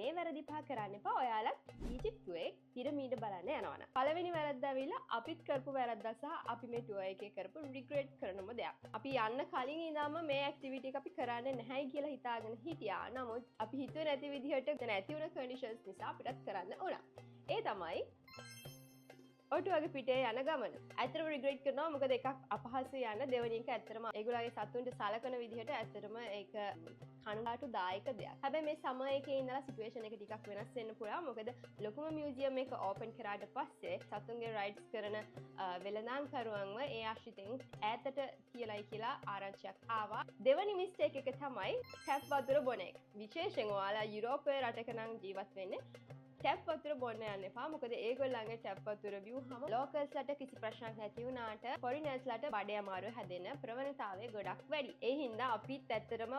ඒ වැරදි පහ කරන්න එපා. ඔයාලත් ඊජිප්තුවේ පිරමීඩ බලන්න යනවනම්. පළවෙනි වැරද්ද ඇවිල්ලා අපිත් කරපු වැරද්ද සහ අපි මේ ටුවර් එකේ කරපු රිග්‍රෙට් කරනම දෙයක්. අපි යන්න කලින් ඉඳන්ම මේ ඇක්ටිවිටි එක අපි කරන්නේ නැහැයි කියලා හිතාගෙන හිටියා. නමුත් අපි හිතුවේ නැති විදිහට නැති වුණ කන්ඩිෂන්ස් නිසා අපිටත් කරන්න ඕන. ඒ තමයි ඔටුවගේ පිටේ යන ගමන. ඇත්තටම රිග්‍රෙට් කරනවා මොකද එකක් අපහසු යන දෙවෙනි එක ඇත්තටම ඒගොල්ලෝගේ සතුන්ට සලකන විදිහට ඇත්තටම ඒක කනගාටු දායක දෙයක්. හැබැයි මේ සමර් එකේ ඉඳලා සිටුේෂන් එක ටිකක් වෙනස් වෙන්න පුළුවන්. මොකද ලොකුම මියුසියම් එක ඕපන් කරාට පස්සේ සතුන්ගේ රයිඩ්ස් කරන වෙළඳාම්කරුවන්ව ඒ ආශ්‍රිතෙන් ඈතට තියලයි කියලා ආරංචියක් ආවා. දෙවෙනි මිස්ටේක් එක තමයි ටැප් වතුර බොන එක. විශේෂයෙන් ඔයාලා යුරෝපයේ රටක නම් ජීවත් වෙන්නේ ටැප් වතුර බොන්න යන්න එපා. මොකද ඒගොල්ලන්ගේ ටැප් වතුර බිව්වහම ලෝකල්ස්ලට කිසි ප්‍රශ්නයක් නැති වුණාට ෆොරිනර්ස්ලට බඩේ අමාරු හැදෙන ප්‍රවණතාවය ගොඩක් වැඩි. ඒ හින්දා අපිත් ඇත්තටම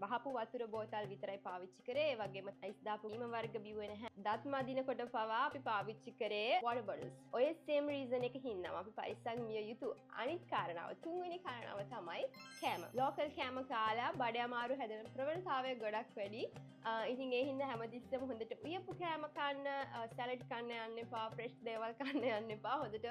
වහපු වතුර බෝතල් විතරයි පාවිච්චි කරේ. ඒ වගේම අයිස් දාපු ඊම වර්ග බිව්වේ නැහැ. දත් මදිනකොට පවා අපි පාවිච්චි කරේ water bottles. ඔය same reason එක හින්දාම අපි පරිස්සම් විය යුතු. අනිත් කාරණාව තුන්වෙනි කාරණාව තමයි කෑම. ලෝකල් කෑම කාලා බඩේ අමාරු හැදෙන ප්‍රවණතාවය ගොඩක් වැඩි. ඉතින් ඒ හින්දා හැමතිස්සෙම හොඳට උයපු කෑම කන්න, සැලඩ් කන්න යන්න එපා, ෆ්‍රෙෂ් දේවල් කන්න යන්න එපා. හොඳට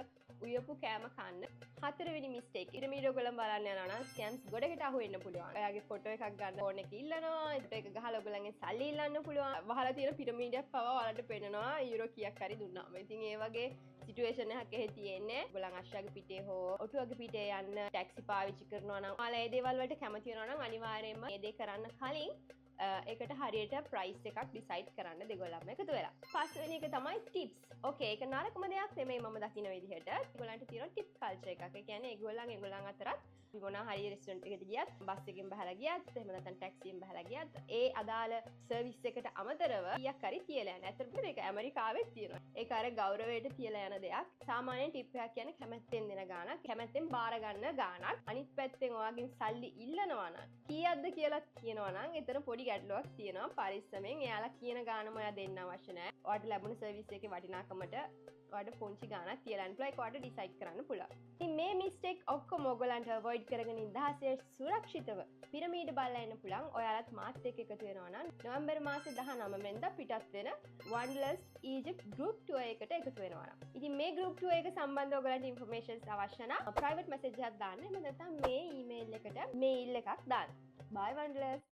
උයපු කෑම කන්න. හතරවෙනි මිස්ටේක්. පිරමීඩ ඔයගොල්ලන් බලන්න යනවා නම් ස්කැම්ස් ගොඩකට අහු වෙන්න පුළුවන්. ඔයාගේ ෆොටෝ එකක් ගන්න ෆෝන් එක ඉල්ලනවා. ඒක ගහලා ඔයගොල්ලන්ගේ සල්ලි ඉල්ලන්න පුළුවන්. වහලා තියෙන පිරමීඩයක් පවා ඔයාලට පෙන්නනවා යුරෝ කීයක් හරි දුන්නාම. ඉතින් ඒ වගේ සිටුේෂන් එකක් එහෙ තියෙන්නේ. ඔයගොල්ලන් අශ්වගේ පිටේ හෝ ඔටුවගේ පිටේ යන්න ටැක්සි පාවිච්චි කරනවා නම් ඔයාලා ඒ දේවල් වලට කැමති වෙනවා නම් අනිවාර්යයෙන්ම මේ දේ කරන්න කලින් ඒකට හරියට ප්‍රයිස් එකක් ඩිසයිඩ් කරන්න දෙගොල්ලන්ම එකතු වෙලා. පස්වෙනි එක තමයි ටිප්ස්. ඕකේ ඒක නරකම දෙයක් නෙමෙයි මම දකින විදිහට. ඒගොල්ලන්ට තියෙන ටිප් කල්චර් එකක්. ඒ කියන්නේ ඒගොල්ලන් අතරත් මොනවා හරි රෙස්ටොරන්ට් එකකට ගියත්, බස් එකකින් බහලා ගියත්, එහෙම නැත්නම් ටැක්සියෙන් බහලා ගියත්, ඒ අදාළ සර්විස් එකට අමතරව කීයක් හරි තියලා යන. ඇත්තටම මේක ඇමරිකාවෙත් තියෙනවා. ඒක අර ගෞරවයට තියලා යන දෙයක්. සාමාන්‍යයෙන් ටිප් එකක් කියන්නේ කැමැත්තෙන් දෙන ගාණක්, කැමැත්තෙන් බාර ගන්න ගාණක්. අනිත් පැත්තෙන් ඔයාගෙන් සල්ලි ඉල්ලනවා නම් කීයක්ද කියලා කියනවා නම් එතන පොඩි ගැටලුවක් තියෙනවා. පරිස්සමෙන් එයාලා කියන ගානම ඔයා දෙන්න අවශ්‍ය නැහැ. ඔයාලට ලැබුණ සර්විස් එකේ වටිනාකමට ඔයාලට පුංචි ගානක් තියලා යන්න පුළුවන්. ඒක ඔයාලට ඩිසයිඩ් කරන්න පුළුවන්. ඉතින් මේ මිස්ටේක් ඔක්කොම ඔයගොල්ලන්ට අවොයිඩ් කරගෙන ඉඳහසේ සුරක්ෂිතව පිරමීඩ බලලා එන්න පුළුවන්. ඔයාලත් මාත් එක්ක එකතු වෙනවා නම් නොවැම්බර් මාසේ 19 වෙනිදා පිටත් වෙන Wanderlust Egypt group tour එකට එකතු වෙනවා නම්. ඉතින් මේ group tour එක සම්බන්ධව ඔයගොල්ලන්ට ඉන්ෆර්මේෂන්ස් අවශ්‍ය නම් private message එකක් දාන්න. එහෙම නැත්නම් මේ email එකට mail එකක් දාන්න. Bye Wanderlust.